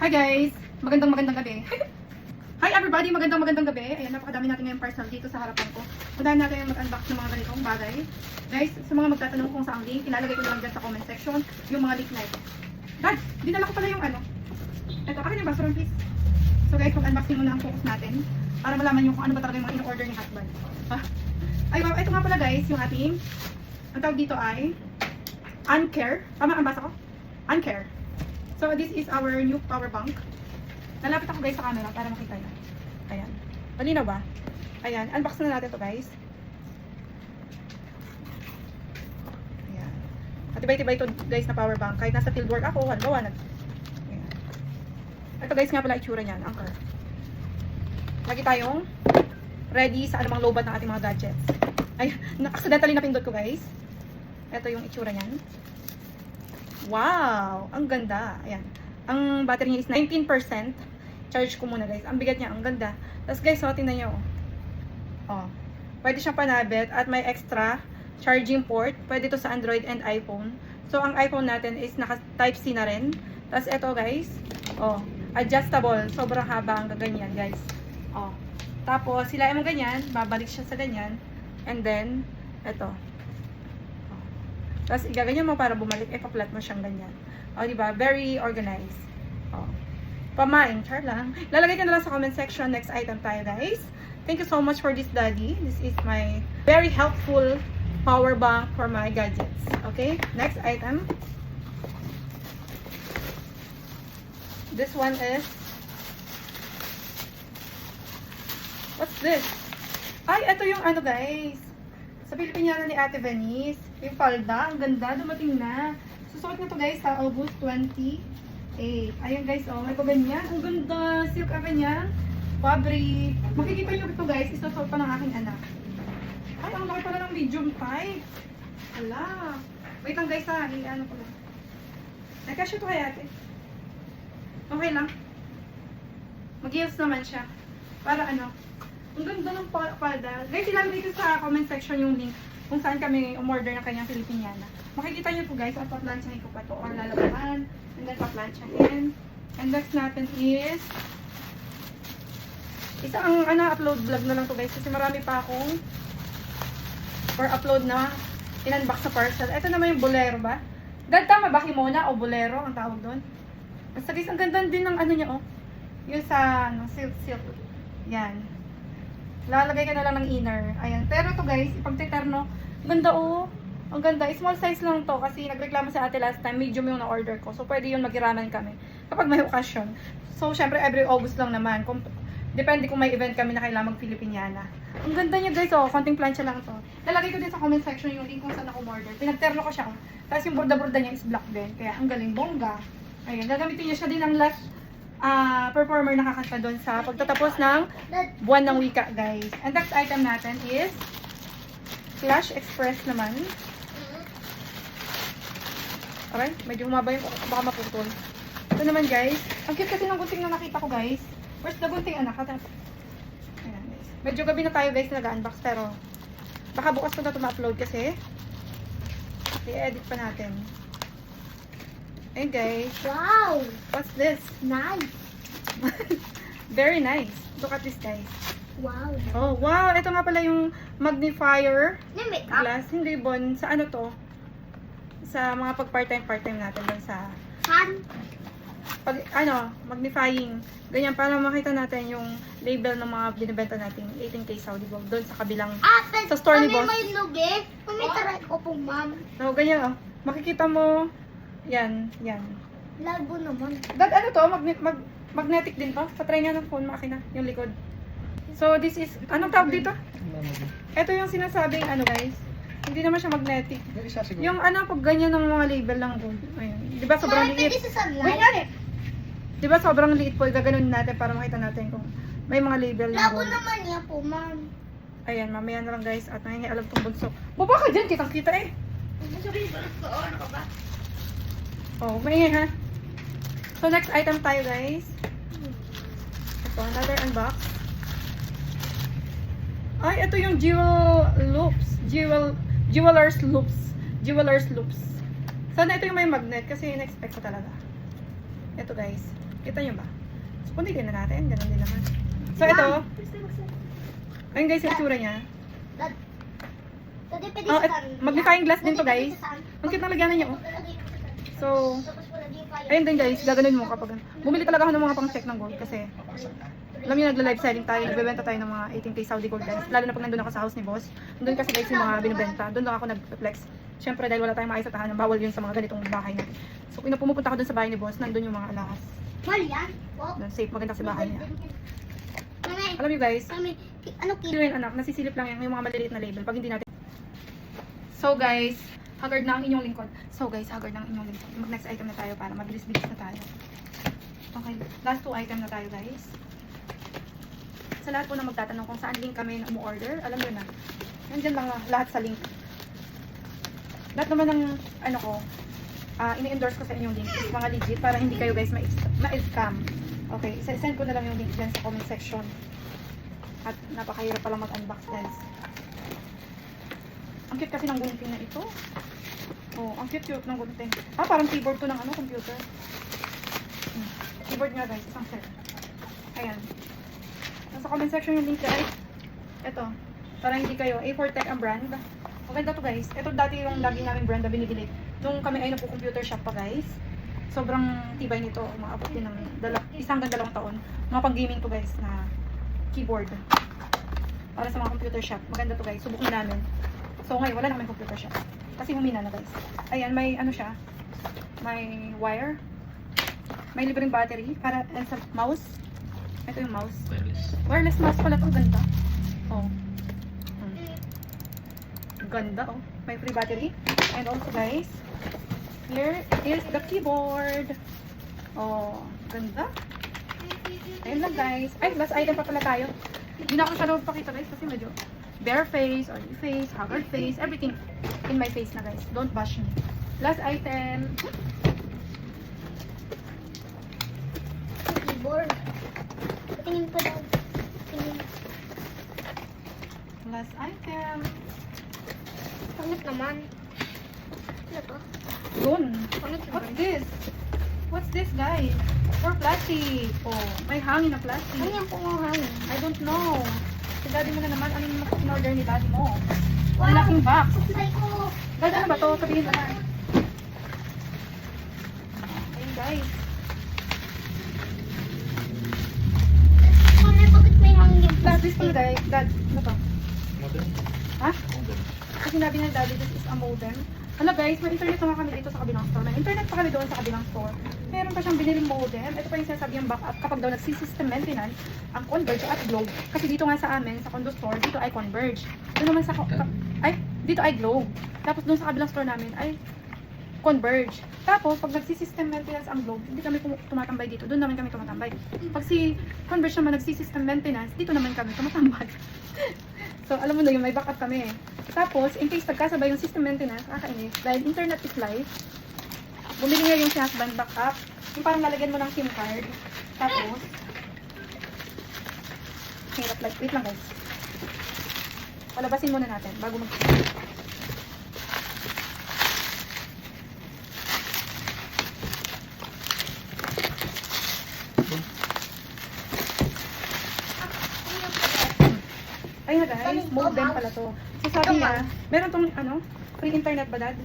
Hi guys! Magandang gabi. Hi everybody! Magandang gabi. Ayan, napakadami natin ngayong parcel dito sa harapan ko. Puntahan natin yung mag-unbox ng mga ganitong bagay. Guys, sa mga magtatanong kung saan link, ilalagay ko lang dyan sa comment section yung mga link na ito. Dad, dinala ko pala yung ano. Ito, akin yung basura please. So guys, mag-unboxing muna ang focus natin para malaman nyo kung ano ba talaga yung mga in-order ni husband. Ay, wow, ito nga pala guys, yung ating, ang tawag dito ay Uncare. Tama ang basa ko? Uncare. So, this is our new power bank. Nalapit ako guys sa camera para makita nyo. Ayan. Malinaw ba? Ayan. Unbox na natin to guys. Ayan. Matibay-tibay to guys na power bank. Kahit nasa fieldwork ako, halimbawa. Ayan. Ito guys nga pala itsura niyan. Anchor. Lagi tayong ready sa anumang lobat ng ating mga gadgets. Ayan. Accidentally napindot ko guys. Ito yung itsura niyan. Wow! Ang ganda. Ayan. Ang battery niya is 19%. Charge ko muna guys. Ang bigat niya. Ang ganda. Tapos guys, tingnan nyo. Oh. Pwede siyang panabit at may extra charging port. Pwede to sa Android and iPhone. So, ang iPhone natin is naka Type-C na rin. Tapos ito guys. Oh. Adjustable. Sobrang haba ang ganyan guys. Oh. Tapos, sila mo ganyan. Babalik siya sa ganyan. And then, ito. Tapos, igaganyan mo para bumalik, pa-flat mo siyang ganyan. O, diba? Very organized. O. Pamain. Char lang. Lalagay ko na lang sa comment section. Next item tayo, guys. Thank you so much for this, Daddy. This is my very helpful power bank for my gadgets. Okay? Next item. This one is... What's this? Ay, ito yung ano, guys. Sa Pilipinyana ni Ate Venice. Yung palda, ang ganda, dumating na. Susuot na to guys sa August 28. Ayun guys, oh, may ganyan. Ang ganda, silk ka ganyan. Fabric. Makikita nyo ito guys, isusuot pa ng aking anak. Ay, ang laki pala ng medium type. Hala. Wait lang guys ha, ano ko lang. Nagkasya to kay ate. Okay lang. Mag-heels naman siya. Para ano, ang ganda ng palda. Guys, ilalagay ko sa comment section yung link kung saan kami umorder ng kanyang Filipiniana. Makikita nyo po guys, at pa-planchahin ko pa to or lalabahan. And then pa-planchahin. And next natin is isang upload vlog na lang to guys kasi marami pa akong or upload na in-unbox sa parcel. Ito naman yung bolero ba? Dahil tama ba Himona o bolero ang tawag doon? Basta guys, ang ganda din ng ano niya oh. Yung sa silk. Yan. Lalagay ka na lang ng inner. Ayan. Pero to guys, ipagtiterno. Ganda oh. Ang ganda. Small size lang to kasi nagreklamo sa ate last time. Medium yung na-order ko. So, pwede yun magiraman kami. Kapag may okasyon. So, syempre, every August lang naman. Depende kung may event kami na kailangan mag-Filipiniana. Ang ganda niya guys oh. Konting plancha lang to. Lalagay ko din sa comment section yung link kung saan ako order. Pinagterno ko siya oh. Tapos yung borda-borda niya is black din. Kaya ang galing bongga. Ayan. Gagamitin niya siya din ang last performer nakakanta doon sa pagtatapos ng buwan ng wika guys. And next item natin is Flash Express naman. Okay, medyo humaba yung baka maputol. Ito naman guys. Ang cute kasi ng gunting na nakita ko guys. Where's the gunting anak? Ayan guys. Medyo gabi na tayo guys nag-unbox pero baka bukas ko na ito ma-upload kasi i-edit pa natin. Hey guys. Wow! What's this? Nice! Very nice. Look at this guys. Wow! Oh, wow. Ito nga pala yung magnifier Yung makeup? glass. Hindi bon. Sa ano to? Sa mga pag-part-time natin doon sa Sun? pag, magnifying. Ganyan, para makita natin yung label ng mga binibenta natin. 18K Saudi Gold. Doon sa kabilang, sa store ni boss. May lugi? May taray ko po, ma'am. No, ganyan oh. Makikita mo, yan. Labo naman. Dad, ano to? Magnetic din to? Patry nga ng phone, makina, yung likod. So, this is, anong tawag dito? Ito yung sinasabing, guys. Hindi naman siya magnetic. Yung pag ganyan ng mga label ng gold. Ayun. Di ba sobrang liit? Pwede sa sunlight? Wait nga eh. Di ba sobrang liit po? Gaganunin natin para makita natin kung may mga label ng Labo gold. naman niya po, ma'am. Ayan, mamaya na lang guys. At nangingialam tong bunso. Baba ka dyan, kitang-kita eh. Sabihin ko lang ko, ano ka ba? Oh, maingay ha. So, next item tayo guys. Ito, another unbox. Ay, ito yung jewel loops. Jewelers loops. Sana ito yung may magnet kasi in-expect ko talaga. Ito guys. Kita nyo ba? So, punitin na natin. Ganun din naman. So, ito. Ayun guys, yung itsura niya. Dad, Dad, pwede Oh, saan? magnifying glass din to guys. Ang cute ng lagyanan niya, oh. So, ayun din guys, gaganon mo kapag bumili talaga ako ng mga pang-check ng gold kasi alam niyo nagla-live selling tayo, nagbebenta tayo ng mga 18K Saudi gold guys. Lalo na pag nandun ako sa house ni boss. Doon kasi guys yung mga binibenta. Doon lang ako nag-flex. Siyempre dahil wala tayong maayos sa tahanan, bawal yun sa mga ganitong bahay natin. So pumupunta ako doon sa bahay ni boss, nandun yung mga alahas. Mahal yan? Oh. Doon safe, maganda sa bahay niya. Mami, Alam niyo guys, mami, ano Kilo yun anak, nasisilip lang yan yung mga maliliit na label pag hindi natin. So guys, haggard na ang inyong lingkod. So guys, haggard na ang inyong lingkod. Mag next item na tayo para mabilis-bilis na tayo. Okay, last 2 item na tayo guys. Sa lahat po na magtatanong kung saan link kami na umu-order, alam nyo na. Nandiyan lang lahat sa link. Lahat naman ng ano ko, ini-endorse ko sa inyong link is mga legit para hindi kayo guys ma-scam. Okay, send ko na lang yung link dyan sa comment section. At napakahirap palang mag-unbox guys. Ang cute kasi ng gunting na ito. Oh, ang cute ng gunting. Parang keyboard to ng ano, computer. Keyboard nga guys, isang set. Ayan. Nasa comment section yung link guys. Ito. Para hindi kayo, A4 Tech ang brand. Maganda to guys. Ito dati yung lagi namin brand na binibili. Nung kami ay nagpo-computer shop pa guys. Sobrang tibay nito. Umaabot din ng 1 hanggang 2 taon. Mga pang-gaming to guys na keyboard. Para sa mga computer shop. Maganda to guys. Subukan namin. So ngayon, wala naman computer shop. Kasi humina na guys. Ayan, may ano siya. May wire. May libreng battery. Para sa mouse. Ito yung mouse. Wireless mouse pala to. Ganda. Oh. Ganda oh. May free battery. And also guys, here is the keyboard. Oh, ganda. Ayun lang guys. Ay, last item pa pala tayo. Hindi na ako siya pakita guys kasi medyo bare face, oily face, haggard face, everything in my face na guys. Don't bash me. Last item. keyboard? Tingin pa daw. Tingin. Last item. Pangit naman. Ano to? Yun. Pangit What's naman. this? What's this guys? For plastic. Oh, may hangin na Ano plastic. yung pumahangin? I don't know. Si daddy mo na naman, ano yung in-order ni daddy mo? Wow! Malaking box. Supply ko! Daddy, ano ba to? Sabihin mo na. Ayun guys. Mami, bakit may hangin yung Last this pala guys. Dad, ano to? Modem. Ha? Kasi sinabi na daddy, this is a modem. Hala guys, may internet na nga kami dito sa kabilang store. May internet pa kami doon sa kabilang store. Meron pa siyang biniling modem. Ito pa yung sinasabi yung backup kapag daw nagsisystem maintenance ang Converge at Globe. Kasi dito nga sa amin, sa condo store, dito ay Converge. Doon naman sa, dito ay Globe. Tapos doon sa kabilang store namin ay Converge. Tapos, pag nagsisystem maintenance ang Globe, hindi kami tumatambay dito. Doon naman kami tumatambay. Pag si Converge naman nagsisystem maintenance, dito naman kami tumatambay. So, alam mo na yung may backup kami eh. Tapos, in case nagkasabay yung system maintenance, kakainis. Dahil internet is life, bumili nga yung si husband backup. Yung parang lalagyan mo ng SIM card. Tapos, hirap like, wait lang guys. Palabasin muna natin bago mag Ayun na guys, modem pala to. So sabi niya, meron tong ano, free internet ba dad?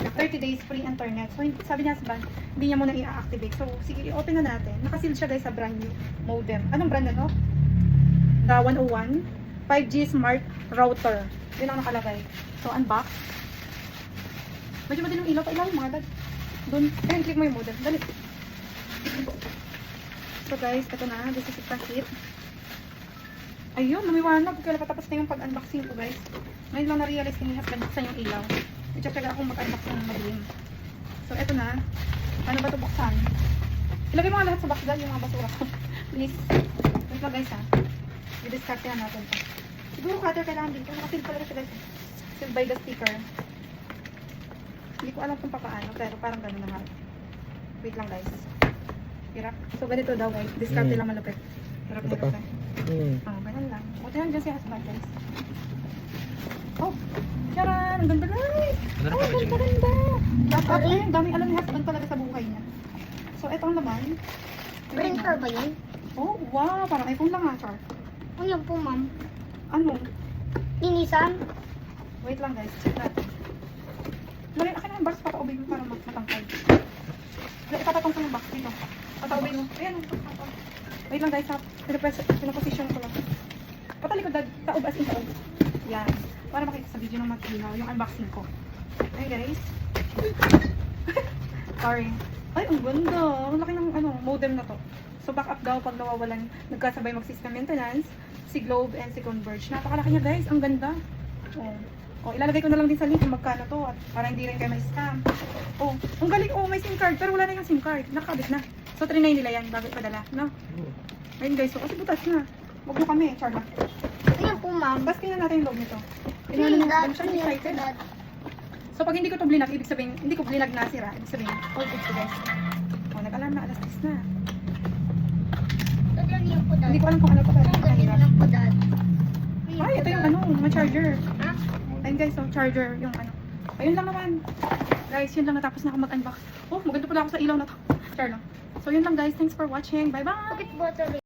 30 days free internet. So sabi niya sa bank, hindi niya muna i-activate. So sige, i-open na natin. Nakaseal siya guys sa brand new modem. Anong brand na to? The 101 5G Smart Router. Yun ang nakalagay. So unbox. Medyo madilim ilaw pa ilalim mga dad. Doon, ayun, click mo yung modem. Dali. So guys, ito na. This is it packet. Ayun, lumiwanag. Kaya patapos na yung pag-unboxing ko guys. Ngayon lang na-realize ko yung husband buksan yung ilaw. Itsaga akong mag-unbox ng madilim. So, eto na. Paano ba ito buksan? Ilagay mo nga lahat sa box dahil yung mga basura ko. Please. Wait lang guys ha. I-discard na natin ito. Siguro cutter kailangan dito. Nakasil pala siya guys. Seal by the sticker. Hindi ko alam kung paano. Pero parang gano'n na nga. Wait lang guys. Hirap. So, ganito daw guys. Discard lang malupit. Hirap na hirap na. Oh, ganun lang. Buti lang dyan si husband guys. Oh, charan! Ang ganda guys! Ano Oh, pa ba dyan? ganda! Dapat, ayun, daming alam ni husband talaga sa buhay niya. So, eto ang laman. Printer ba yun? Oh, wow. Parang iPhone lang, Char. Ano yan po, ma'am? Ano? Linisan? Wait lang, guys. Check natin. Akin na yung box. Pataubin mo para matangkad. Ipatatong ko yung box dito. Pataubin mo. Ayan. Wait lang, guys. Pinaposition ko lang. Patalikod, dad. Taob as in taob. Yan. Para makita sa video ng matino. Yung unboxing ko. Ayan, guys. Sorry. Ay, ang ganda. Ang laki ng modem na to. So, backup daw pag nawawalan, nagkasabay mag-system maintenance, si Globe and si Converge. Napakalaki niya, guys. Ang ganda. Oh, ilalagay ko na lang din sa link kung magkano to at para hindi rin kayo ma-scam. Oh, ang galing. Oh, may SIM card. Pero wala na yung SIM card. Nakabit na. So, trinay nila yan bago ipadala. No? Ayun, guys. So, kasi butas na. Huwag mo kami, Charla. Ano yan po, ma'am? Tapos tingnan natin yung loob nito. Ano Tingnan yan, natin. dad? Ano siya? Ano yan, Excited. dad? So, pag hindi ko to blinag, ibig sabihin, hindi ko blinag na sira. Ibig sabihin, all good to guys. Oh, nag-alarm na, alas 10 na. Dad, ano yan po, dad? Hindi ko alam kung ano to. Pero Ang ganyan lang po, dad. ay, ito yung mga charger. Ha? Ayun guys, so charger, yung Ayun lang naman. Guys, yun lang natapos na ako mag-unbox. Oh, maganda pala ako sa ilaw na to. Char lang. So, yun lang guys. Thanks for watching. Bye-bye! Bakit bottle